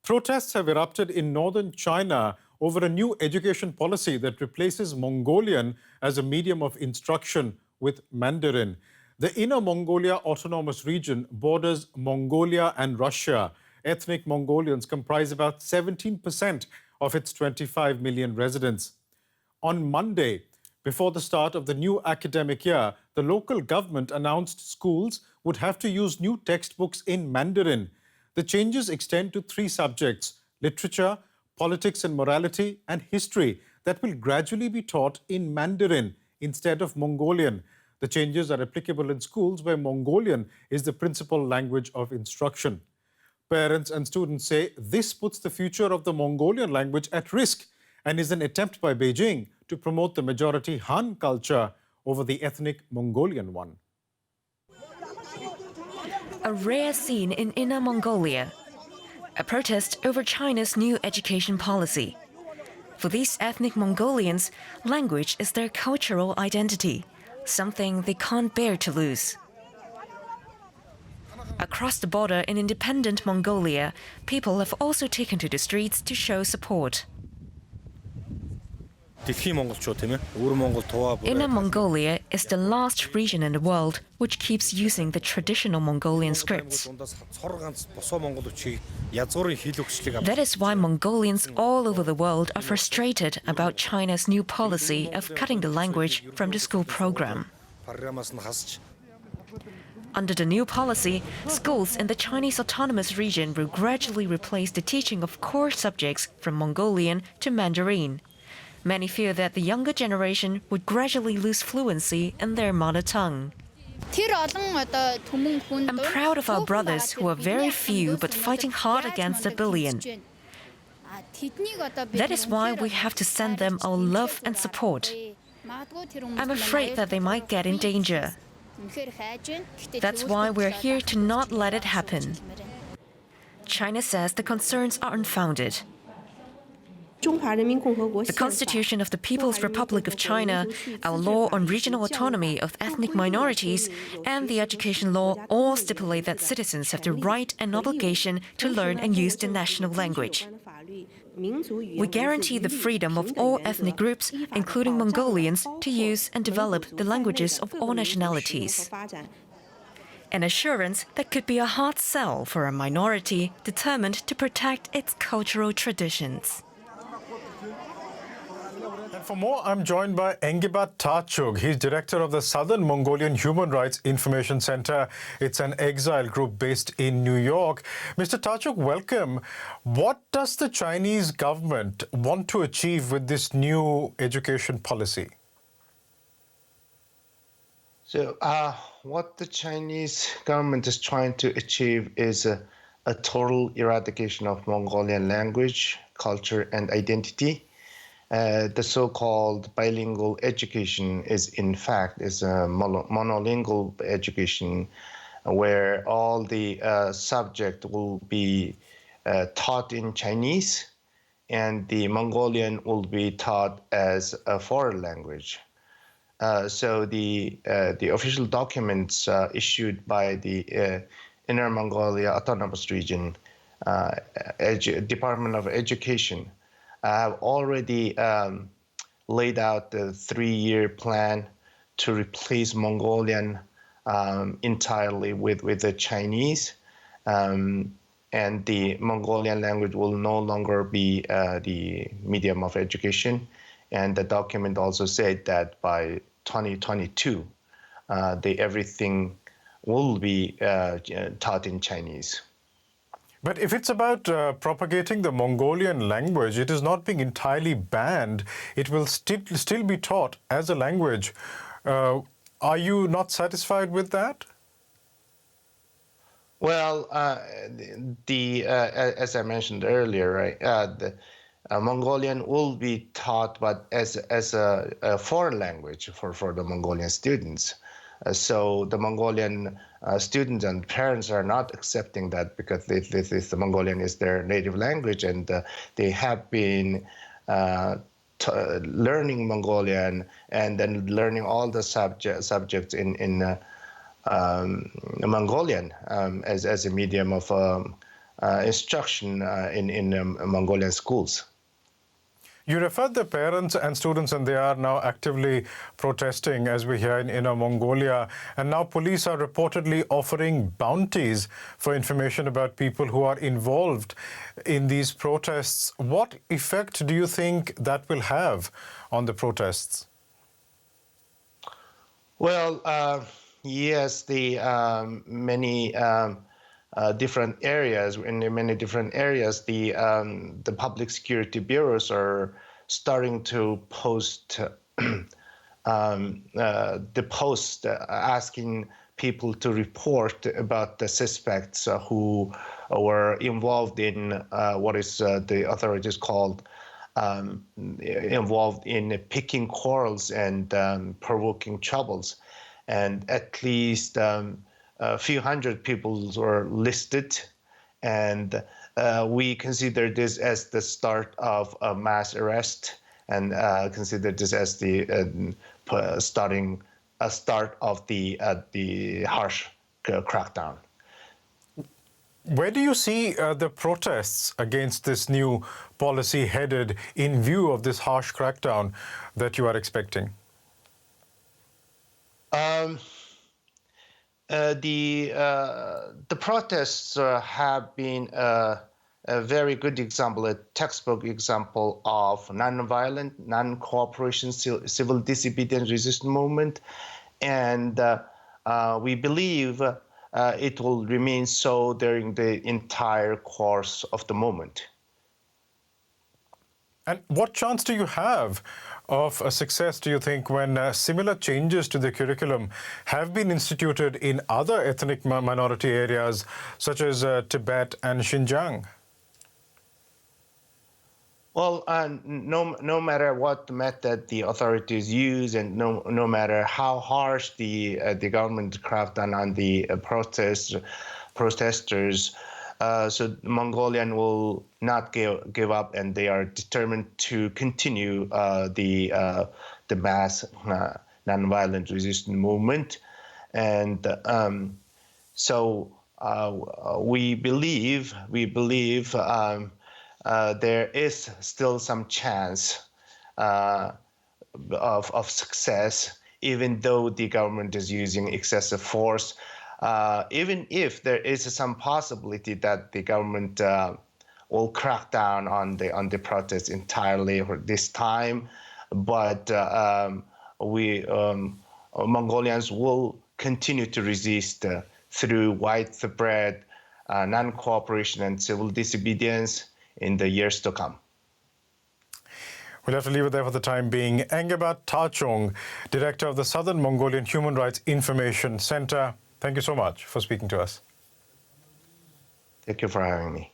Protests have erupted in northern China over a new education policy that replaces Mongolian as a medium of instruction with Mandarin. The Inner Mongolia Autonomous Region borders Mongolia and Russia. Ethnic Mongolians comprise about 17% of its 25 million residents. On Monday, before the start of the new academic year, the local government announced schools would have to use new textbooks in Mandarin. The changes extend to 3 subjects: literature, politics and morality, and history, that will gradually be taught in Mandarin instead of Mongolian. The changes are applicable in schools where Mongolian is the principal language of instruction. Parents and students say this puts the future of the Mongolian language at risk and is an attempt by Beijing to promote the majority Han culture over the ethnic Mongolian one. A rare scene in Inner Mongolia, a protest over China's new education policy. For these ethnic Mongolians, language is their cultural identity, something they can't bear to lose. Across the border in independent Mongolia, people have also taken to the streets to show support. Inner Mongolia is the last region in the world which keeps using the traditional Mongolian scripts. That is why Mongolians all over the world are frustrated about China's new policy of cutting the language from the school program. Under the new policy, schools in the Chinese Autonomous Region will gradually replace the teaching of core subjects from Mongolian to Mandarin. Many fear that the younger generation would gradually lose fluency in their mother tongue. I'm proud of our brothers who are very few but fighting hard against a billion. That is why we have to send them our love and support. I'm afraid that they might get in danger. That's why we're here to not let it happen. China says the concerns are unfounded. The Constitution of the People's Republic of China, our law on regional autonomy of ethnic minorities, and the education law all stipulate that citizens have the right and obligation to learn and use the national language. We guarantee the freedom of all ethnic groups, including Mongolians, to use and develop the languages of all nationalities. An assurance that could be a hard sell for a minority determined to protect its cultural traditions. And for more, I'm joined by Engibat Tachug. He's director of the Southern Mongolian Human Rights Information Center. It's an exile group based in New York. Mr. Tachug, welcome. What does the Chinese government want to achieve with this new education policy? So what the Chinese government is trying to achieve is a total eradication of Mongolian language, culture, and identity. The so-called bilingual education is, in fact, a monolingual education where all the subject will be taught in Chinese, and the Mongolian will be taught as a foreign language. So the official documents issued by the Inner Mongolia Autonomous Region Department of Education have already laid out the 3-year plan to replace Mongolian entirely with the Chinese, and the Mongolian language will no longer be the medium of education. And the document also said that by 2022, everything will be taught in Chinese. But if it's about propagating the Mongolian language, it is not being entirely banned. It will still be taught as a language. Are you not satisfied with that? Well, as I mentioned earlier, right, the Mongolian will be taught, but as a foreign language for the Mongolian students. So the Mongolian students and parents are not accepting that because the Mongolian is their native language, and they have been learning Mongolian and then learning all the subjects in Mongolian as a medium of instruction in Mongolian schools. You referred the parents and students, and they are now actively protesting, as we hear in Inner Mongolia. And now police are reportedly offering bounties for information about people who are involved in these protests. What effect do you think that will have on the protests? Well, yes, the many different areas, in many different areas, the public security bureaus are starting to post the post asking people to report about the suspects who were involved in what is the authorities called involved in picking quarrels and provoking troubles. And at least a few hundred people were listed, and we consider this as the start of a mass arrest, and consider this as the start of the harsh crackdown. Where do you see the protests against this new policy headed in view of this harsh crackdown that you are expecting? The protests have been a very good example, a textbook example of non-violent, non-cooperation, civil disobedience resistance movement, and we believe it will remain so during the entire course of the movement. And what chance do you have of a success, do you think, when similar changes to the curriculum have been instituted in other ethnic minority areas, such as Tibet and Xinjiang? Well, no matter what method the authorities use, and no matter how harsh the government crackdown on the protesters, so Mongolian will not give up, and they are determined to continue the mass nonviolent resistance movement. And so we believe there is still some chance of success, even though the government is using excessive force. Even if there is some possibility that the government will crack down on the protests entirely for this time, but we Mongolians will continue to resist through widespread non-cooperation and civil disobedience in the years to come. We'll have to leave it there for the time being. Engebat Tachong, Director of the Southern Mongolian Human Rights Information Center, thank you so much for speaking to us. Thank you for having me.